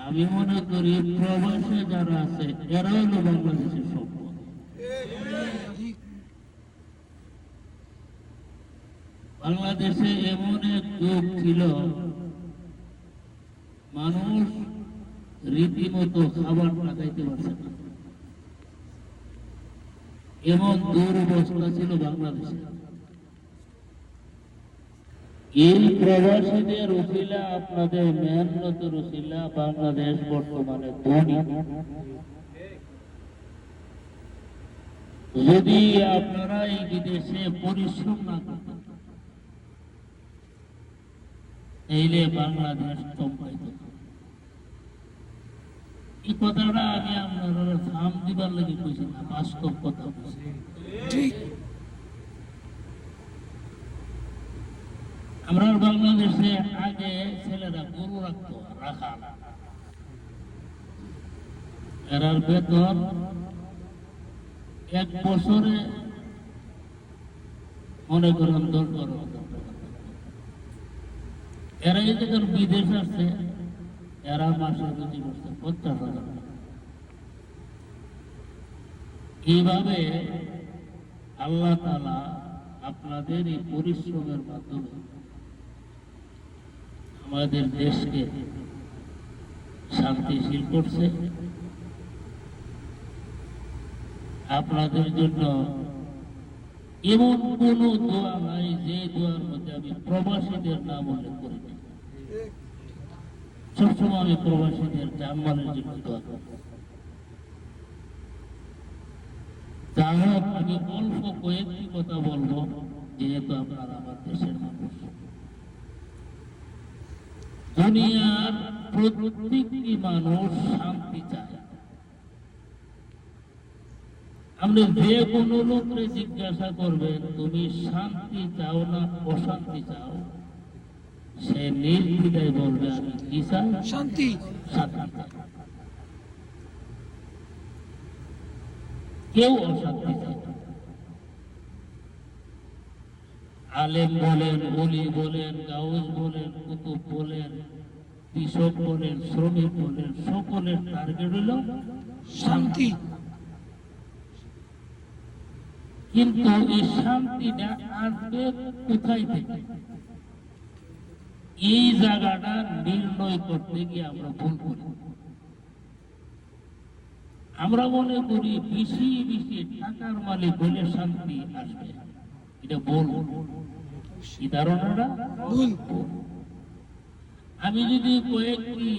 আমি মনে করি প্রবাসে যারা আছে এরা হলো বাংলাদেশের সম্পদ। বাংলাদেশে এমন এক যুগ ছিল মানুষ রীতিমতো খাবার লাগাইতে পারছে না, এমন দুরবস্থা ছিল বাংলাদেশে। এই প্রবাসীদের উসিলা, আপনাদের মেহনতের উসিলা বাংলাদেশ বর্তমানে ধনী। যদি আপনারা এই বিদেশে পরিশ্রম না করতেন তাইলে বাংলাদেশ চমকাইত। এই কথাটা আমি আপনারা থাম দিবার লাগে কইছি না, বাস্তব কথা বলছি। আমরা বাংলাদেশে আগে ছেলেরা গরু রাখতো, রাখা এরার বেতন এক বছরে মনে করেন 10-12 হাজার টাকা। এরা যখন বিদেশ আসছে এরা মাসে রুজি করছে 50,000 টাকা। এইভাবে আল্লাহ তাআলা আপনাদের এই পরিশ্রমের মাধ্যমে আমাদের দেশকে শান্তিশীল করছে। আপনাদের জন্য এমন কোন দোয়া নাই যে দোয়ার মধ্যে আমি প্রবাসীদের নাম উল্লেখ করি না। সবসময় আমি প্রবাসীদের জানমালের জন্য দোয়া করি। যাই হোক, আমি অল্প কয়েকটি কথা বলবো, যেহেতু আপনারা আমার দেশের মানুষ। দুনিয়ার প্রত্যেকটি মানুষ শান্তি চায়। আপনি যে কোনো লোককে জিজ্ঞাসা করবেন তুমি শান্তি চাও না অশান্তি চাও, সে নির্দ্বিধায় বলবে আমি কি চাই? শান্তি। শান্তি। কেউ অশান্তি চায় না। আলেম বলেন, ওলি বলেন, গাউস বলেন, কুতুব বলেন, কৃষক বলেন, শ্রমিক বলেন, সকলের টার্গেট হলো শান্তি। কিন্তু এই শান্তিটা আসবে কোথায় থেকে? এই জায়গাটা নির্ণয় করতে গিয়ে আমরা ভুল করি। আমরা মনে করি বেশি বেশি টাকার মালিক হলে শান্তি আসবে, এটা ভুল। এই ধারণাটা ভুল। আমি যদি কয়েকটি